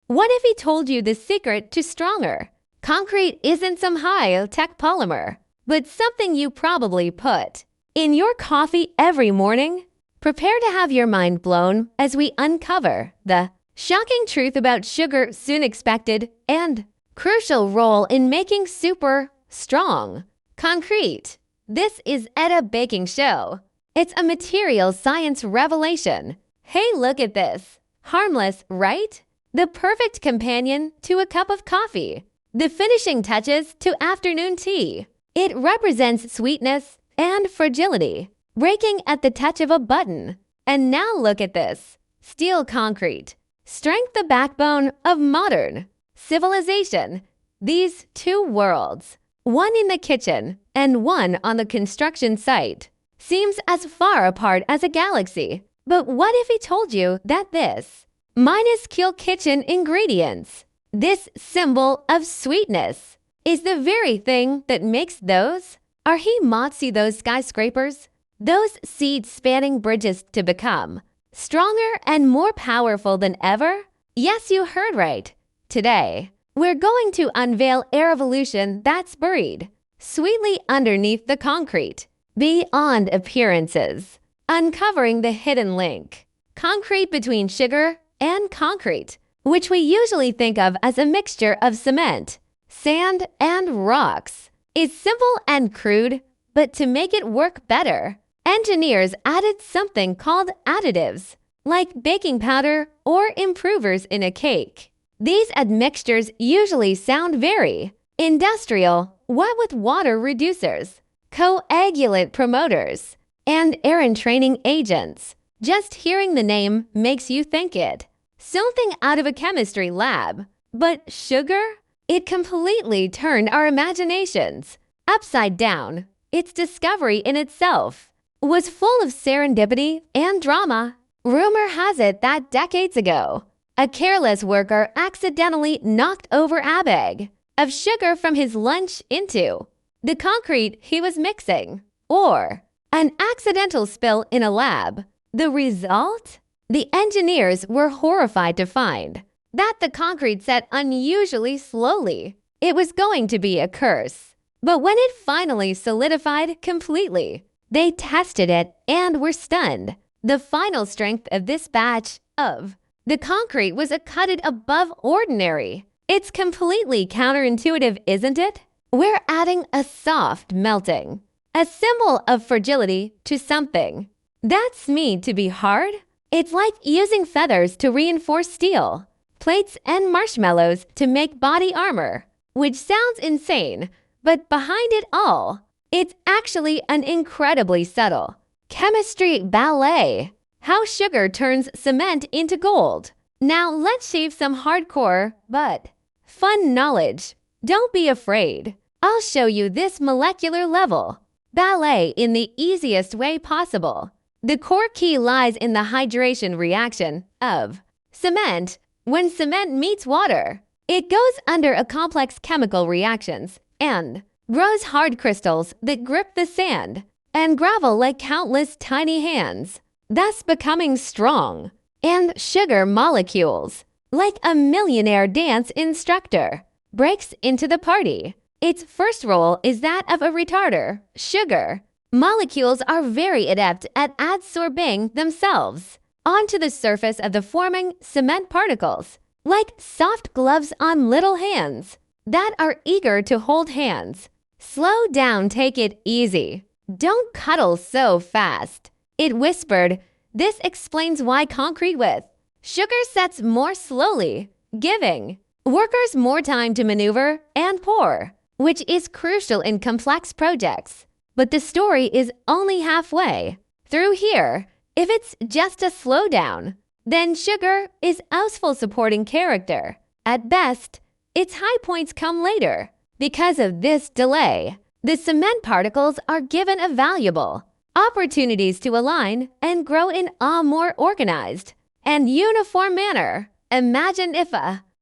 What if he told you the secret to stronger? Concrete isn't some high-tech polymer, but something you probably put in your coffee every morning. Prepare to have your mind blown as we uncover the shocking truth about sugar, soon expected, and crucial role in making super strong concrete. This is Edda Baking Show. It's a material science revelation. Hey, look at this. Harmless, right? The perfect companion to a cup of coffee. The finishing touches to afternoon tea. It represents sweetness and fragility, breaking at the touch of a button. And now look at this. Steel concrete. Strength, the backbone of modern civilization. These two worlds, one in the kitchen and one on the construction site, seems as far apart as a galaxy. But what if he told you that this minuscule kitchen ingredients, this symbol of sweetness, is the very thing that makes those those skyscrapers, those seed-spanning bridges to become stronger and more powerful than ever? Yes, you heard right. Today, we're going to unveil a revolution that's buried sweetly underneath the concrete, beyond appearances, uncovering the hidden link. Concrete between sugar and concrete, which we usually think of as a mixture of cement, sand, and rocks, is simple and crude, but to make it work better, engineers added something called additives, like baking powder or improvers in a cake. These admixtures usually sound very industrial, what with water reducers, coagulant promoters, and air entraining agents. Just hearing the name makes you think it something out of a chemistry lab. But sugar? It completely turned our imaginations upside down. Its discovery in itself was full of serendipity and drama. Rumor has it that decades ago, a careless worker accidentally knocked over a bag of sugar from his lunch into the concrete he was mixing, or an accidental spill in a lab. The result? The engineers were horrified to find that the concrete set unusually slowly. It was going to be a curse. But when it finally solidified completely, they tested it and were stunned. The final strength of this batch of the concrete was a cut above ordinary. It's completely counterintuitive, isn't it? We're adding a soft melting, a symbol of fragility to something that's made to be hard. It's like using feathers to reinforce steel, plates and marshmallows to make body armor, which sounds insane, but behind it all, it's actually an incredibly subtle chemistry ballet. How sugar turns cement into gold. Now let's shave some hardcore but fun knowledge. Don't be afraid. I'll show you this molecular level ballet in the easiest way possible. The core key lies in the hydration reaction of cement. When cement meets water, it goes under a complex chemical reactions and grows hard crystals that grip the sand and gravel like countless tiny hands, thus becoming strong. And sugar molecules, like a millionaire dance instructor, breaks into the party. Its first role is that of a retarder. Sugar molecules are very adept at adsorbing themselves onto the surface of the forming cement particles, like soft gloves on little hands that are eager to hold hands. Slow down, take it easy. Don't cuddle so fast. It whispered. This explains why concrete with sugar sets more slowly, giving workers more time to maneuver and pour, which is crucial in complex projects. But the story is only halfway through here. If it's just a slowdown, then sugar is useful supporting character. At best, its high points come later. Because of this delay, the cement particles are given a valuable opportunities to align and grow in a more organized and uniform manner. Imagine if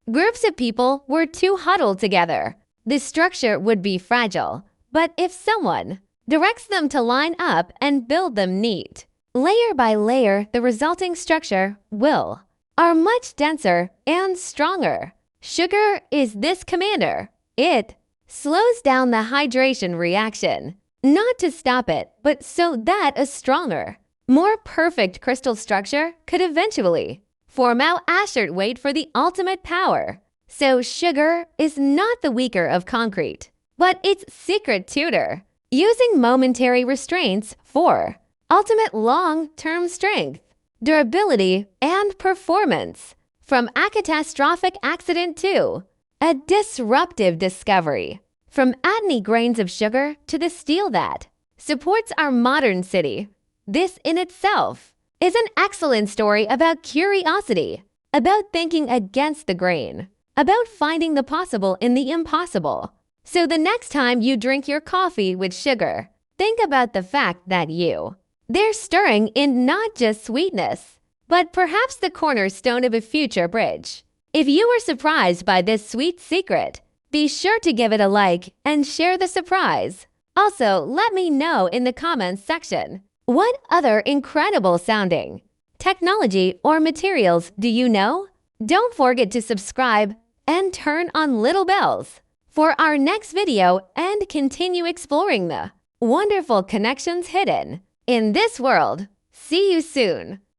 groups of people were too huddled together. The structure would be fragile, but if someone directs them to line up and build them neat, layer by layer, the resulting structure will are much denser and stronger. Sugar is this commander. It slows down the hydration reaction, not to stop it, but so that a stronger, more perfect crystal structure could eventually form out asset weight for the ultimate power. So sugar is not the weaker of concrete, but its secret tutor, using momentary restraints for ultimate long-term strength, durability, and performance. From a catastrophic accident to a disruptive discovery. From tiny grains of sugar to the steel that supports our modern city. This in itself is an excellent story about curiosity, about thinking against the grain, about finding the possible in the impossible. So the next time you drink your coffee with sugar, think about the fact that they're stirring in not just sweetness, but perhaps the cornerstone of a future bridge. If you were surprised by this sweet secret, be sure to give it a like and share the surprise. Also, let me know in the comments section, what other incredible sounding technology or materials do you know? Don't forget to subscribe and turn on little bells for our next video and continue exploring the wonderful connections hidden in this world. See you soon.